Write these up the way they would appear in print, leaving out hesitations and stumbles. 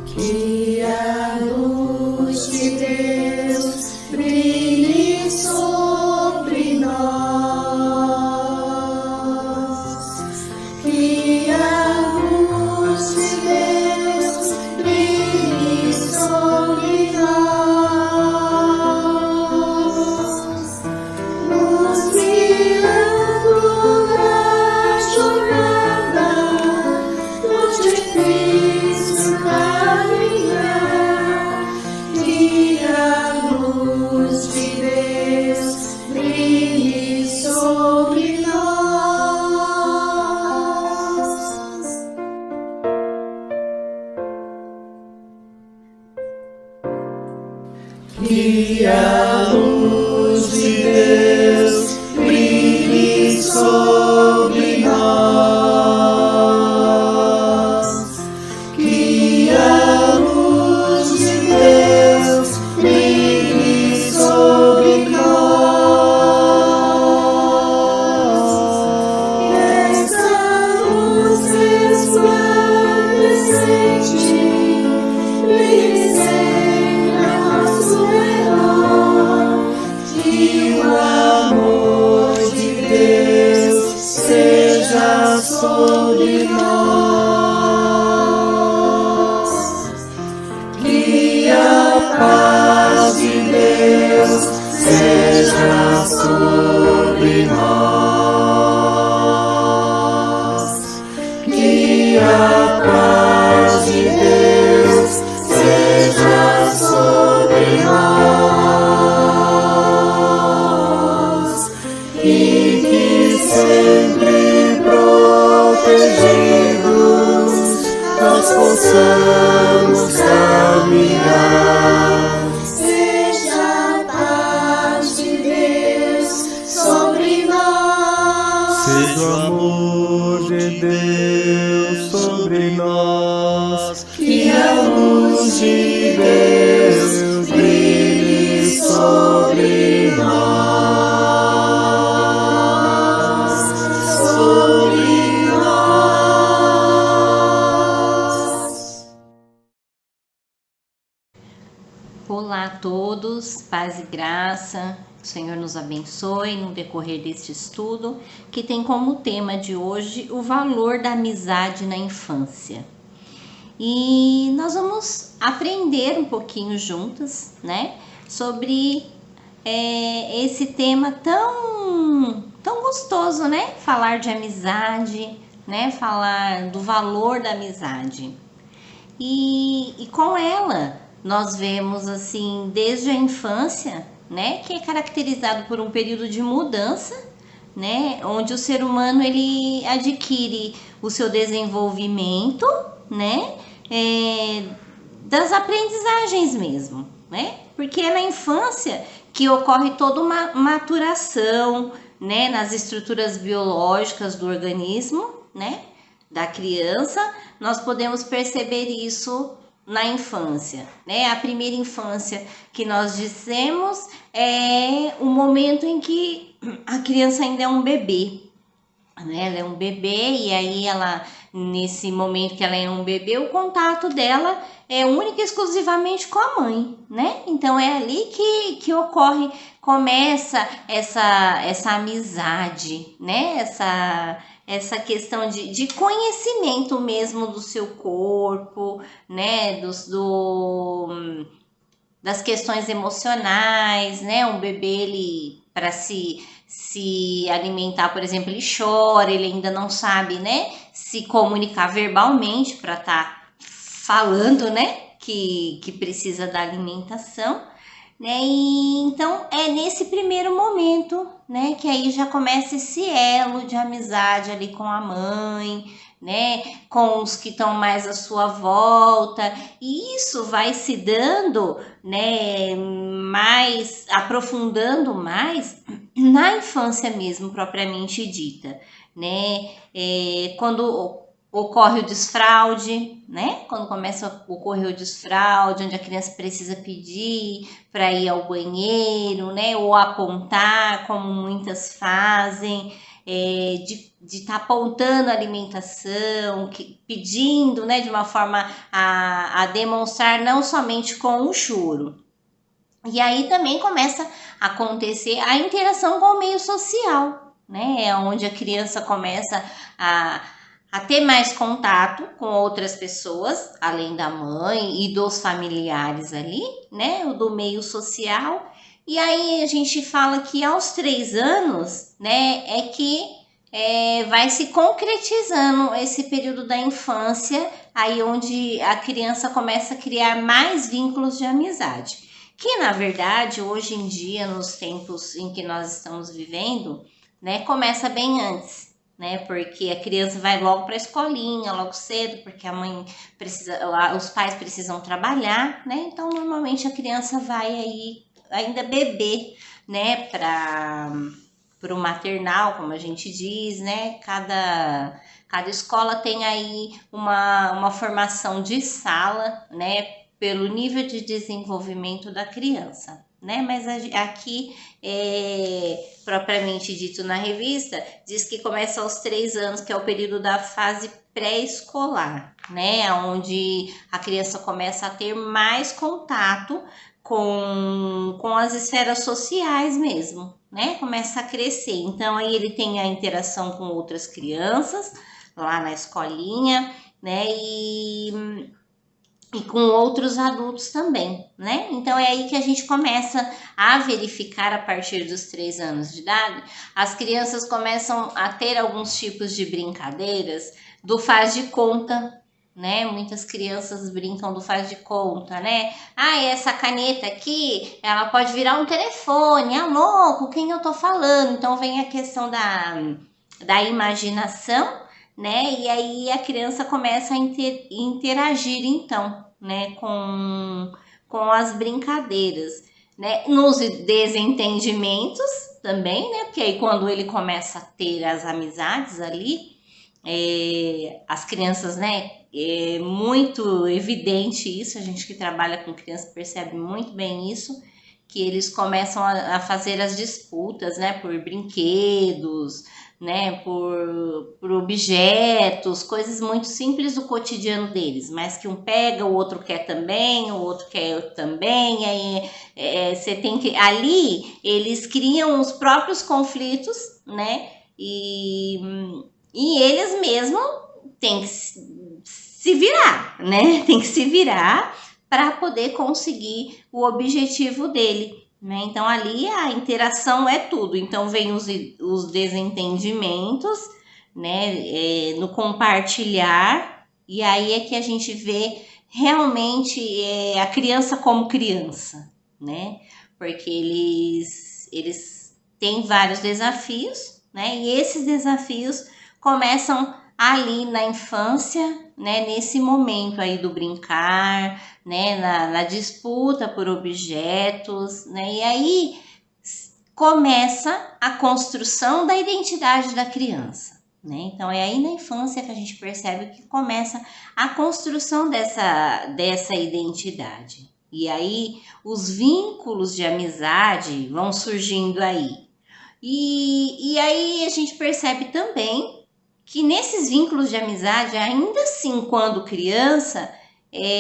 Que a luz de Deus brilhe sobre nós. Que a luz de Deus brilhe sobre nós, nos guiando na jornada, no difícil caminhar. Que a luz de Deus brilhe sobre nós. Que a luz de Deus brilhe sobre nós. Que a luz de Deus brilhe sobre nós. Que essa luz resplandecente brilhe sempre ao nosso redor. Que o amor de Deus seja sobre nós. Que a paz de Deus seja sobre nós. Que a paz de Deus seja sobre nós. E que sempre protegidos nós possamos caminhar. Seja a paz de Deus sobre nós. Seja o amor de Deus sobre nós. Que a luz de Deus brilhe sobre nós, sobre nós. Olá a todos, paz e graça, que o Senhor nos abençoe no decorrer deste estudo, que tem como tema de hoje o valor da amizade na infância. E nós vamos aprender um pouquinho juntas, né, sobre esse tema tão gostoso, né, falar de amizade, né, falar do valor da amizade. E com ela nós vemos assim desde a infância, né, que é caracterizado por um período de mudança, né, onde o ser humano ele adquire o seu desenvolvimento, né, das aprendizagens mesmo, né, porque é na infância que ocorre toda uma maturação, né, nas estruturas biológicas do organismo, né, da criança. Nós podemos perceber isso na infância, né? A primeira infância que nós dissemos é o momento em que a criança ainda é um bebê, né? Ela é um bebê e aí ela, nesse momento que ela é um bebê, o contato dela é única e exclusivamente com a mãe, né? Então é ali que ocorre, começa essa amizade, né? Essa questão de conhecimento mesmo do seu corpo, né, das questões emocionais, né, um bebê, ele, para se alimentar, por exemplo, ele chora, ele ainda não sabe, né, se comunicar verbalmente para estar falando, né, que precisa da alimentação, né, e então é nesse primeiro momento, né, que aí já começa esse elo de amizade ali com a mãe, né, com os que estão mais à sua volta, e isso vai se dando, né, mais, aprofundando mais na infância mesmo, propriamente dita, né, quando ocorre o desfraude, né? Quando começa a ocorrer o desfraude, onde a criança precisa pedir para ir ao banheiro, né? Ou apontar, como muitas fazem. de estar apontando a alimentação, pedindo, né, de uma forma a demonstrar não somente com o choro. E aí também começa a acontecer a interação com o meio social, né, onde a criança começa a ter mais contato com outras pessoas, além da mãe e dos familiares ali, né, o do meio social. E aí a gente fala que aos 3 anos, né, é que vai se concretizando esse período da infância, aí onde a criança começa a criar mais vínculos de amizade. Que na verdade, hoje em dia, nos tempos em que nós estamos vivendo, né, começa bem antes, né? Porque a criança vai logo para a escolinha, logo cedo, porque a mãe precisa, os pais precisam trabalhar, né? Então, normalmente a criança vai aí ainda bebê, né, para o maternal, como a gente diz, né? Cada escola tem aí uma formação de sala, né, pelo nível de desenvolvimento da criança, né? Mas aqui, propriamente dito na revista, diz que começa aos 3 anos, que é o período da fase pré-escolar, né? Onde a criança começa a ter mais contato com as esferas sociais mesmo, né? Começa a crescer. Então, aí ele tem a interação com outras crianças lá na escolinha, né? E com outros adultos também, né? Então é aí que a gente começa a verificar, a partir dos 3 anos de idade, as crianças começam a ter alguns tipos de brincadeiras do faz de conta, né? Muitas crianças brincam do faz de conta, né? Ah, essa caneta aqui, ela pode virar um telefone, alô, com quem eu tô falando? Então vem a questão da imaginação, né? E aí a criança começa a interagir, então, né, com as brincadeiras, né? Nos desentendimentos também, né? Porque aí quando ele começa a ter as amizades ali, as crianças, né? É muito evidente isso, a gente que trabalha com criança percebe muito bem isso, que eles começam a fazer as disputas, né, por brinquedos, né, por objetos, coisas muito simples do cotidiano deles, mas que um pega, o outro quer também, o outro quer também, aí você tem que... Ali, eles criam os próprios conflitos, né, e eles mesmos têm que se virar, né, tem que se virar para poder conseguir o objetivo dele, né? Então ali a interação é tudo. Então vem os desentendimentos, né, no compartilhar, e aí é que a gente vê realmente a criança como criança, né? Porque eles têm vários desafios, né? E esses desafios começam ali na infância, né, nesse momento aí do brincar, né, na disputa por objetos, né, e aí começa a construção da identidade da criança, né? Então é aí na infância que a gente percebe que começa a construção dessa identidade. E aí os vínculos de amizade vão surgindo aí. E aí a gente percebe também que nesses vínculos de amizade, ainda assim, quando criança,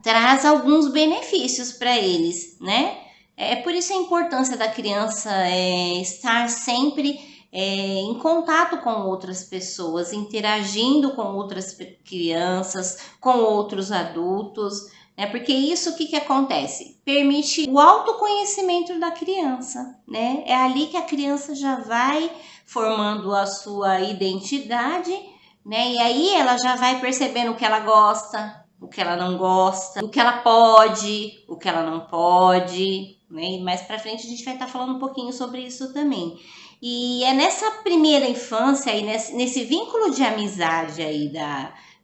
traz alguns benefícios para eles, né? É por isso a importância da criança estar sempre em contato com outras pessoas, interagindo com outras crianças, com outros adultos, né? Porque isso, o que acontece? Permite o autoconhecimento da criança, né? É ali que a criança já vai formando a sua identidade, né? E aí ela já vai percebendo o que ela gosta, o que ela não gosta, o que ela pode, o que ela não pode, né? E mais pra frente a gente vai estar falando um pouquinho sobre isso também. E é nessa primeira infância, aí, nesse vínculo de amizade aí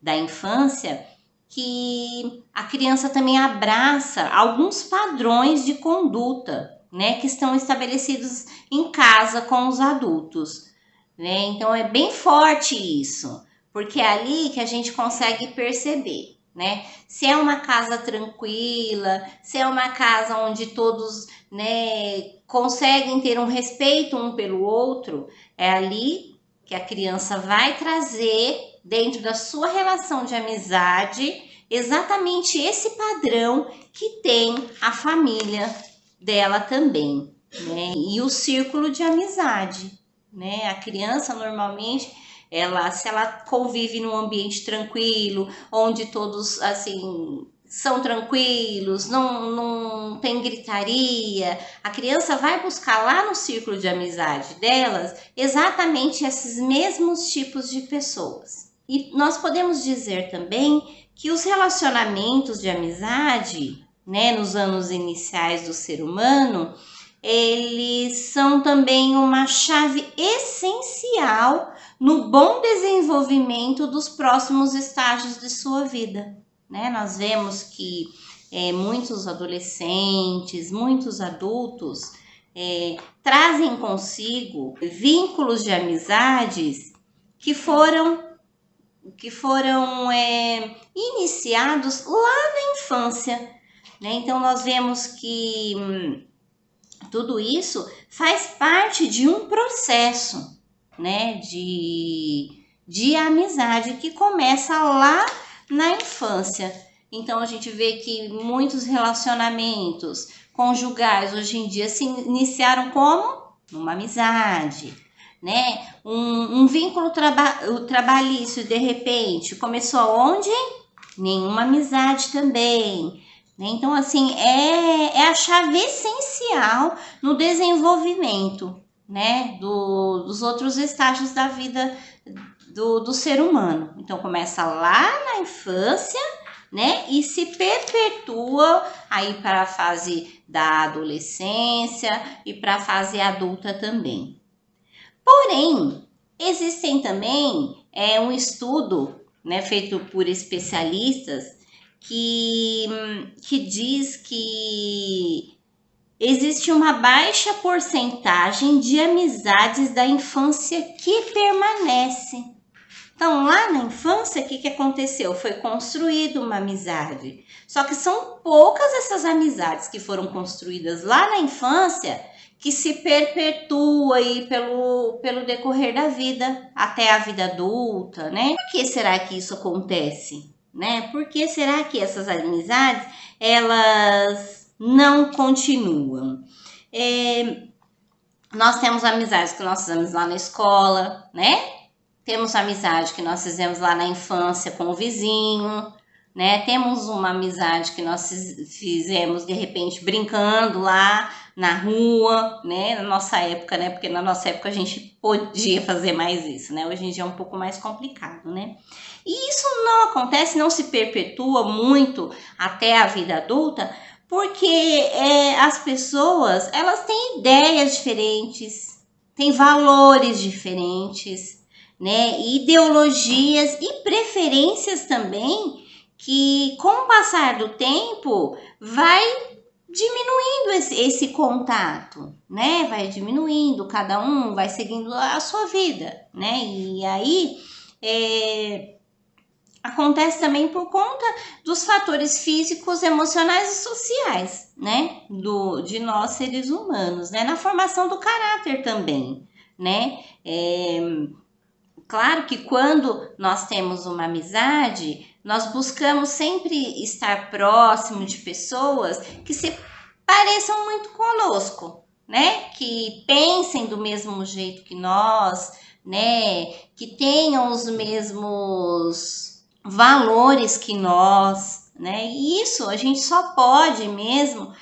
da infância, que a criança também abraça alguns padrões de conduta, né? Que estão estabelecidos em casa com os adultos, né? Então é bem forte isso, porque é ali que a gente consegue perceber, né? Se é uma casa tranquila, se é uma casa onde todos, né, conseguem ter um respeito um pelo outro, é ali que a criança vai trazer dentro da sua relação de amizade exatamente esse padrão que tem a família dela também, né? E o círculo de amizade, né? A criança normalmente, se ela convive num ambiente tranquilo, onde todos assim são tranquilos, não tem gritaria, a criança vai buscar lá no círculo de amizade delas exatamente esses mesmos tipos de pessoas. E nós podemos dizer também que os relacionamentos de amizade, né, nos anos iniciais do ser humano, eles são também uma chave essencial no bom desenvolvimento dos próximos estágios de sua vida, né? Nós vemos que muitos adolescentes, muitos adultos trazem consigo vínculos de amizades que foram iniciados lá na infância, né? Então nós vemos que tudo isso faz parte de um processo, né, de amizade que começa lá na infância. Então a gente vê que muitos relacionamentos conjugais hoje em dia se iniciaram como? Numa amizade, né? Um vínculo trabalhício de repente começou onde? Nenhuma amizade também. Então, assim, é a chave essencial no desenvolvimento, né, dos outros estágios da vida do ser humano. Então, começa lá na infância, né, e se perpetua aí para a fase da adolescência e para a fase adulta também. Porém, existem também um estudo, né, feito por especialistas que diz que existe uma baixa porcentagem de amizades da infância que permanece. Então, lá na infância, o que aconteceu? Foi construída uma amizade. Só que são poucas essas amizades que foram construídas lá na infância que se perpetua aí pelo decorrer da vida, até a vida adulta, né? Por que será que isso acontece? Né? Por que será que essas amizades elas não continuam? Nós temos amizades que nós fizemos lá na escola, né? Temos amizade que nós fizemos lá na infância com o vizinho, né? Temos uma amizade que nós fizemos de repente brincando lá na rua, né? Na nossa época, né? Porque na nossa época a gente podia fazer mais isso, né? Hoje em dia é um pouco mais complicado, né? E isso não acontece, não se perpetua muito até a vida adulta, porque as pessoas, elas têm ideias diferentes, têm valores diferentes, né? Ideologias e preferências também, que com o passar do tempo vai diminuindo esse contato, né? Vai diminuindo, cada um vai seguindo a sua vida, né? E aí acontece também por conta dos fatores físicos, emocionais e sociais, né? De nós seres humanos, né? Na formação do caráter também, né? Claro que quando nós temos uma amizade, nós buscamos sempre estar próximo de pessoas que se pareçam muito conosco, né? Que pensem do mesmo jeito que nós, né? Que tenham os mesmos valores que nós, né? E isso a gente só pode mesmo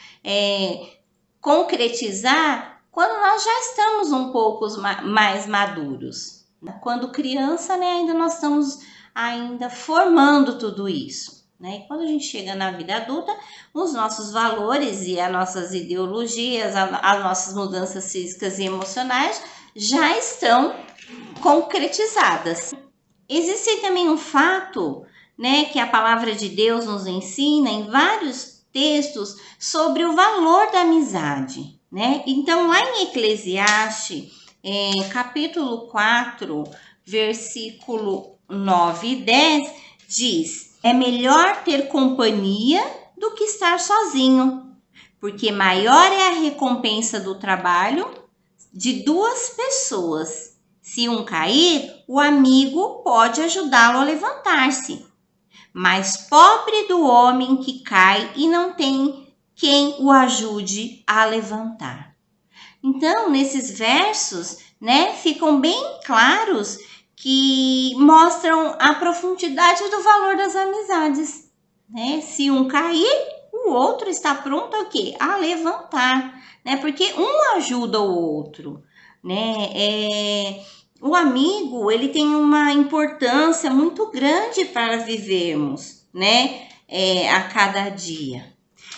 concretizar quando nós já estamos um pouco mais maduros. Quando criança, né, ainda nós estamos ainda formando tudo isso, né? E quando a gente chega na vida adulta, os nossos valores e as nossas ideologias, as nossas mudanças físicas e emocionais já estão concretizadas. Existe também um fato, né, que a palavra de Deus nos ensina em vários textos sobre o valor da amizade, né? Então, lá em Eclesiastes, capítulo 4, versículo 9 e 10, diz: é melhor ter companhia do que estar sozinho, porque maior é a recompensa do trabalho de duas pessoas Se um cair, o amigo pode ajudá-lo a levantar-se. Mas pobre do homem que cai e não tem quem o ajude a levantar. Então, nesses versos, né, ficam bem claros que mostram a profundidade do valor das amizades, né? Se um cair, o outro está pronto a quê? A levantar, né? Porque um ajuda o outro, né? O amigo, ele tem uma importância muito grande para vivermos, né? A cada dia.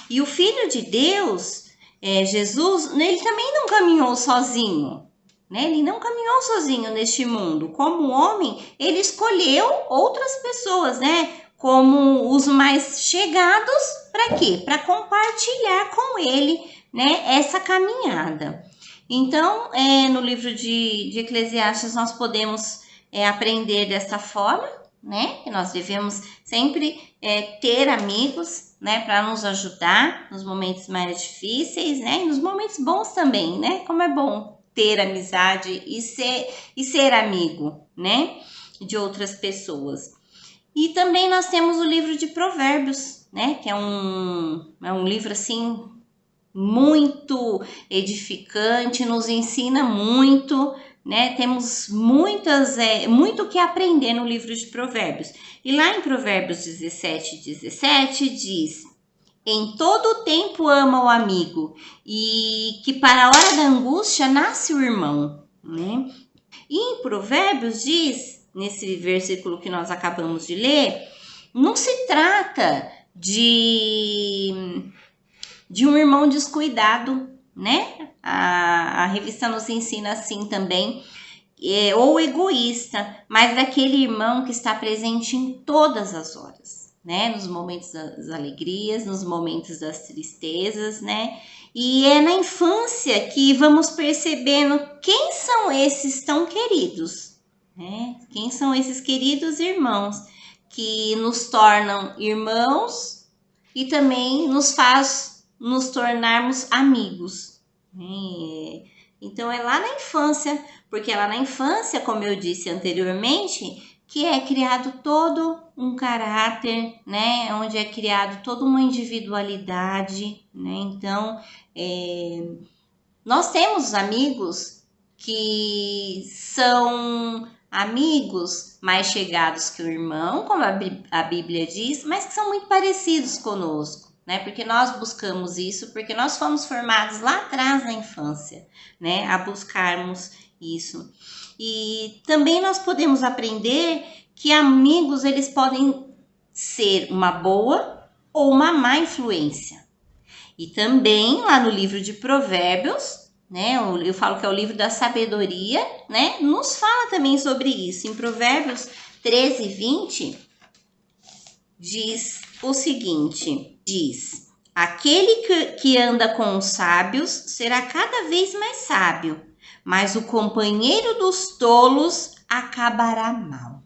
E o Filho de Deus, Jesus, ele também não caminhou sozinho, né? Ele não caminhou sozinho neste mundo. Como homem, ele escolheu outras pessoas, né? Como os mais chegados, para quê? Para compartilhar com ele, né? Essa caminhada. Então, no livro de Eclesiastes, nós podemos aprender dessa forma, né? Que nós devemos sempre ter amigos, né? Para nos ajudar nos momentos mais difíceis, né? E nos momentos bons também, né? Como é bom ter amizade e ser amigo, né? De outras pessoas. E também nós temos o livro de Provérbios, né? Que é um livro assim muito edificante, nos ensina muito, né? Temos muito que aprender no livro de Provérbios. E lá em Provérbios 17 diz: em todo tempo ama o amigo, e que para a hora da angústia nasce o irmão, né? E em Provérbios diz, nesse versículo que nós acabamos de ler, não se trata de um irmão descuidado, né? A revista nos ensina assim também, ou egoísta, mas daquele irmão que está presente em todas as horas, né? Nos momentos das alegrias, nos momentos das tristezas, né? E é na infância que vamos percebendo quem são esses tão queridos, né? Quem são esses queridos irmãos que nos tornam irmãos e também nos faz nos tornarmos amigos. Então é lá na infância, porque é lá na infância, como eu disse anteriormente, que é criado todo um caráter, né? Onde é criado toda uma individualidade, né? Então, nós temos amigos que são amigos mais chegados que o irmão, como a Bíblia diz, mas que são muito parecidos conosco, né? Porque nós buscamos isso, porque nós fomos formados lá atrás na infância, né? A buscarmos isso. E também nós podemos aprender que amigos, eles podem ser uma boa ou uma má influência. E também lá no livro de Provérbios, né? Eu falo que é o livro da sabedoria, né? Nos fala também sobre isso. Em Provérbios 13:20 diz o seguinte, diz: aquele que anda com os sábios será cada vez mais sábio, mas o companheiro dos tolos acabará mal.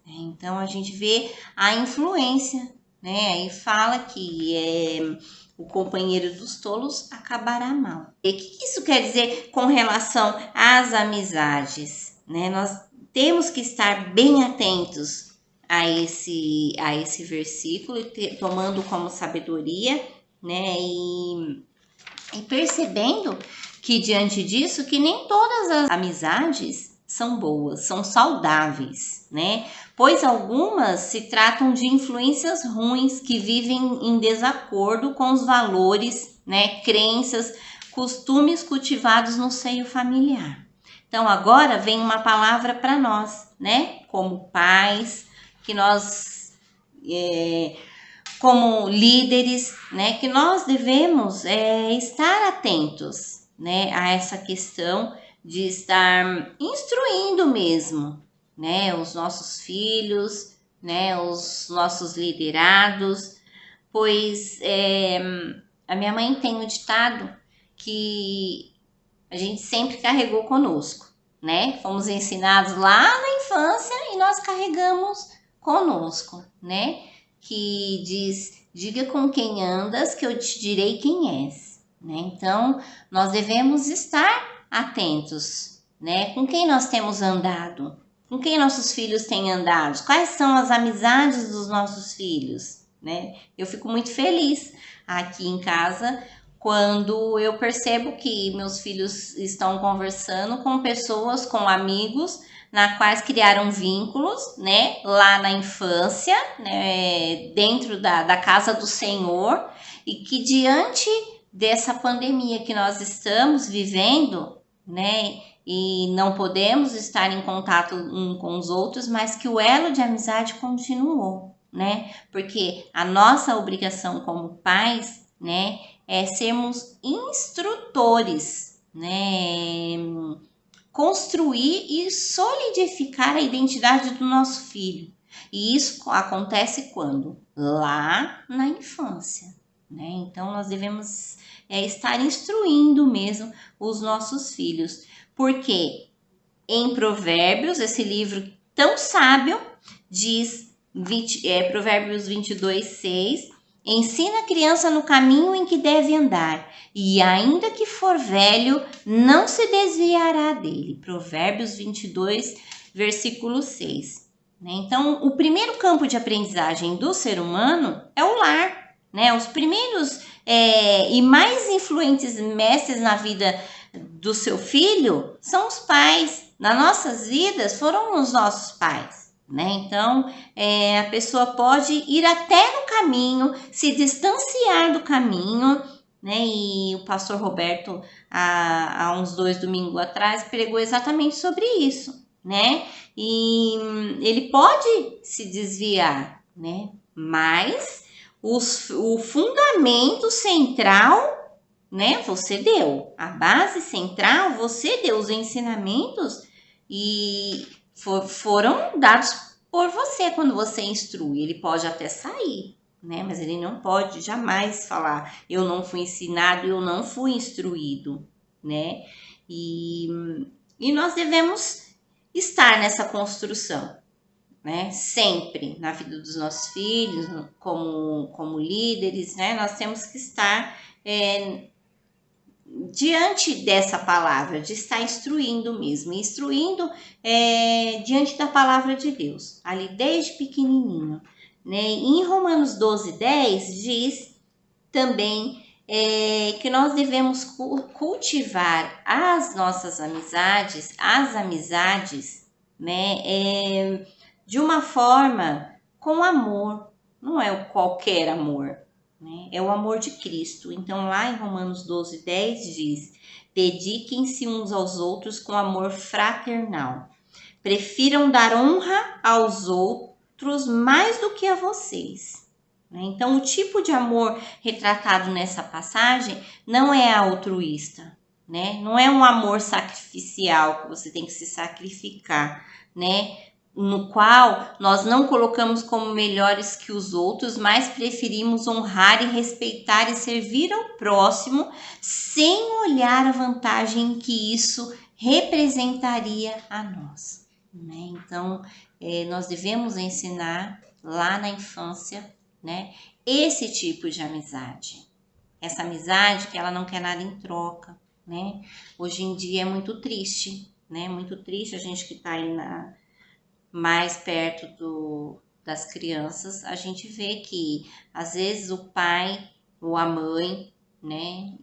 Então a gente vê a influência, né? Aí fala que o companheiro dos tolos acabará mal. E o que isso quer dizer com relação às amizades, né? Nós temos que estar bem atentos a esse versículo, tomando como sabedoria, né? E percebendo que diante disso, que nem todas as amizades são boas, são saudáveis, né? Pois algumas se tratam de influências ruins que vivem em desacordo com os valores, né? Crenças, costumes cultivados no seio familiar. Então agora vem uma palavra para nós, né? Como pais, que nós como líderes, né, que nós devemos estar atentos, né, a essa questão de estar instruindo mesmo, né, os nossos filhos, né, os nossos liderados, pois a minha mãe tem um ditado que a gente sempre carregou conosco, né, fomos ensinados lá na infância e nós carregamos conosco, né, que diz: diga com quem andas que eu te direi quem és, né? Então nós devemos estar atentos né? Com quem nós temos andado? Com quem nossos filhos têm andado? Quais são as amizades dos nossos filhos, né? Eu fico muito feliz aqui em casa quando eu percebo que meus filhos estão conversando com pessoas, com amigos, na quais criaram vínculos, né, lá na infância, né, dentro da casa do Senhor, e que diante dessa pandemia que nós estamos vivendo, né, e não podemos estar em contato um com os outros, mas que o elo de amizade continuou, né, porque a nossa obrigação como pais, né, é sermos instrutores, né, construir e solidificar a identidade do nosso filho. E isso acontece quando? Lá na infância, né? Então nós devemos estar instruindo mesmo os nossos filhos, porque em Provérbios, esse livro tão sábio, diz Provérbios 22:6, ensina a criança no caminho em que deve andar, e ainda que for velho, não se desviará dele. Provérbios 22, versículo 6. Então, o primeiro campo de aprendizagem do ser humano é o lar, né? Os primeiros e mais influentes mestres na vida do seu filho são os pais. Nas nossas vidas foram os nossos pais, né? Então, a pessoa pode ir até no caminho, se distanciar do caminho, né? E o pastor Roberto, há uns 2 domingos atrás, pregou exatamente sobre isso, né? E ele pode se desviar, né? Mas o fundamento central, né, você deu. A base central, você deu os ensinamentos e foram dados por você quando você instrui. Ele pode até sair, né, mas ele não pode jamais falar eu não fui ensinado, eu não fui instruído, né? E nós devemos estar nessa construção, né? Sempre na vida dos nossos filhos, como líderes, né? Nós temos que estar diante dessa palavra, de estar instruindo mesmo, instruindo diante da palavra de Deus, ali desde pequenininho, né? Em Romanos 12:10 diz também que nós devemos cultivar as nossas amizades, né? De uma forma com amor, não é qualquer amor, né? É o amor de Cristo. Então, lá em Romanos 12:10 diz: dediquem-se uns aos outros com amor fraternal. Prefiram dar honra aos outros mais do que a vocês. Então, o tipo de amor retratado nessa passagem não é altruísta, né? Não é um amor sacrificial, que você tem que se sacrificar, né? No qual nós não colocamos como melhores que os outros, mas preferimos honrar e respeitar e servir ao próximo sem olhar a vantagem que isso representaria a nós, né? Então, nós devemos ensinar lá na infância, né, esse tipo de amizade. Essa amizade que ela não quer nada em troca, né? Hoje em dia é muito triste, né? Muito triste a gente que está aí mais perto das crianças, a gente vê que às vezes o pai ou a mãe, né,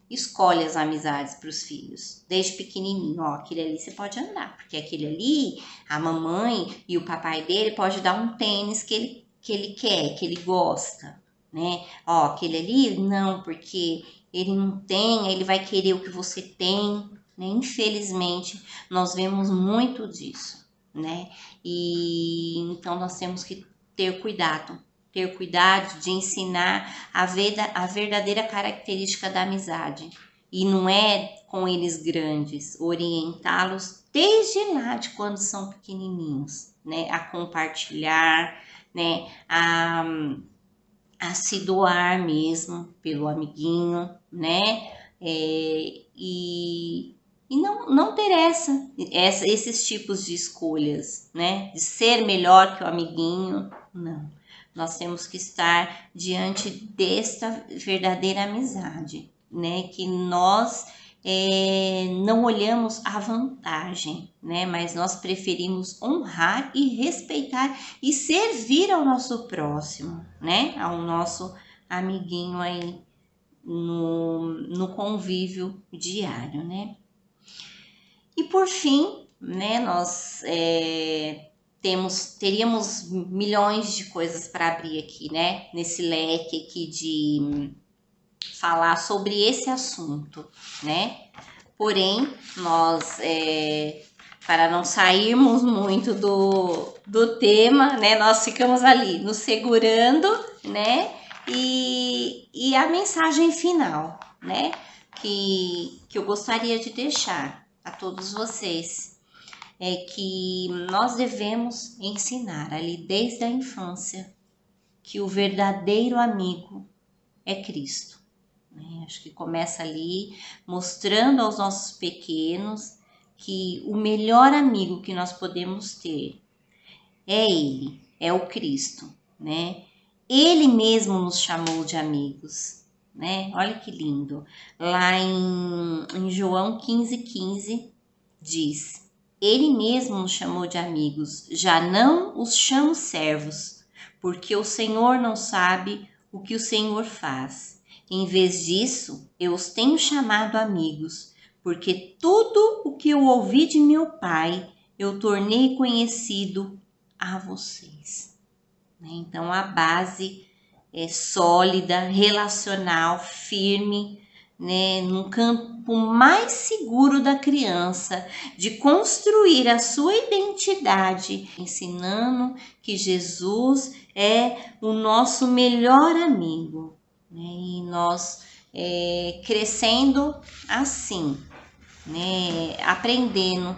escolhe as amizades para os filhos, desde pequenininho. Ó, aquele ali você pode andar, porque aquele ali, a mamãe e o papai dele pode dar um tênis que ele quer, que ele gosta, né? Ó, aquele ali, não, porque ele não tem, ele vai querer o que você tem, né? Infelizmente, nós vemos muito disso, né? E então nós temos que ter cuidado de ensinar a verdadeira característica da amizade. E não é com eles grandes, orientá-los desde lá de quando são pequenininhos, né? A compartilhar, né? A se doar mesmo pelo amiguinho, né? E não ter esses tipos de escolhas, né? De ser melhor que o amiguinho, não. Nós temos que estar diante desta verdadeira amizade, né? Que nós não olhamos a vantagem, né? Mas nós preferimos honrar e respeitar e servir ao nosso próximo, né? Ao nosso amiguinho aí no convívio diário, né? E por fim, né? Nós teríamos milhões de coisas para abrir aqui, né? Nesse leque aqui de falar sobre esse assunto, né? Porém, nós, para não sairmos muito do tema, né? Nós ficamos ali nos segurando, né? E a mensagem final, né? Que eu gostaria de deixar a todos vocês é que nós devemos ensinar ali desde a infância que o verdadeiro amigo é Cristo. Acho que começa ali mostrando aos nossos pequenos que o melhor amigo que nós podemos ter é Ele, é o Cristo, né? Ele mesmo nos chamou de amigos, né? Olha que lindo. Lá em João 15:15 diz: Ele mesmo nos chamou de amigos, já não os chamo servos, porque o Senhor não sabe o que o Senhor faz. Em vez disso, eu os tenho chamado amigos, porque tudo o que eu ouvi de meu Pai, eu tornei conhecido a vocês. Então, a base é sólida, relacional, firme, né, num campo mais seguro da criança, de construir a sua identidade, ensinando que Jesus é o nosso melhor amigo. E nós crescendo assim, né, aprendendo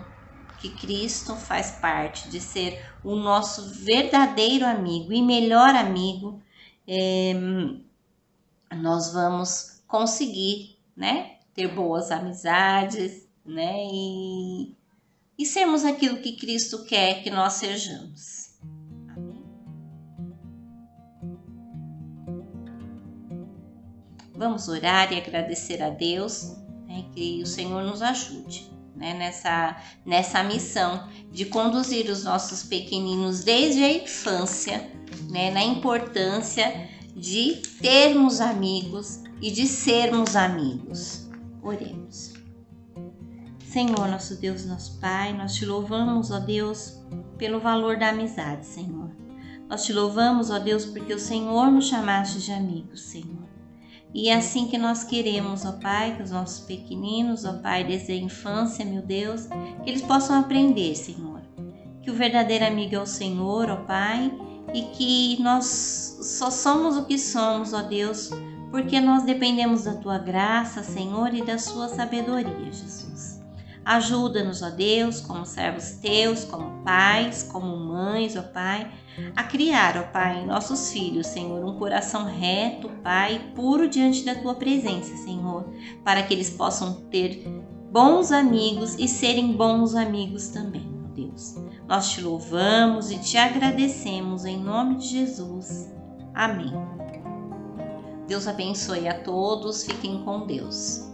que Cristo faz parte de ser o nosso verdadeiro amigo e melhor amigo, nós vamos conseguir, né, ter boas amizades, né, e sermos aquilo que Cristo quer que nós sejamos. Vamos orar e agradecer a Deus, né, que o Senhor nos ajude, né, nessa missão de conduzir os nossos pequeninos desde a infância, né, na importância de termos amigos e de sermos amigos. Oremos. Senhor, nosso Deus, nosso Pai, nós te louvamos, ó Deus, pelo valor da amizade, Senhor. Nós te louvamos, ó Deus, porque o Senhor nos chamaste de amigos, Senhor. E é assim que nós queremos, ó Pai, que os nossos pequeninos, ó Pai, desde a infância, meu Deus, que eles possam aprender, Senhor, que o verdadeiro amigo é o Senhor, ó Pai, e que nós só somos o que somos, ó Deus, porque nós dependemos da Tua graça, Senhor, e da Sua sabedoria, Jesus. Ajuda-nos, ó Deus, como servos Teus, como pais, como mães, ó Pai, a criar, ó Pai, nossos filhos, Senhor, um coração reto, Pai, puro diante da Tua presença, Senhor, para que eles possam ter bons amigos e serem bons amigos também, ó Deus. Nós te louvamos e te agradecemos em nome de Jesus. Amém. Deus abençoe a todos, fiquem com Deus.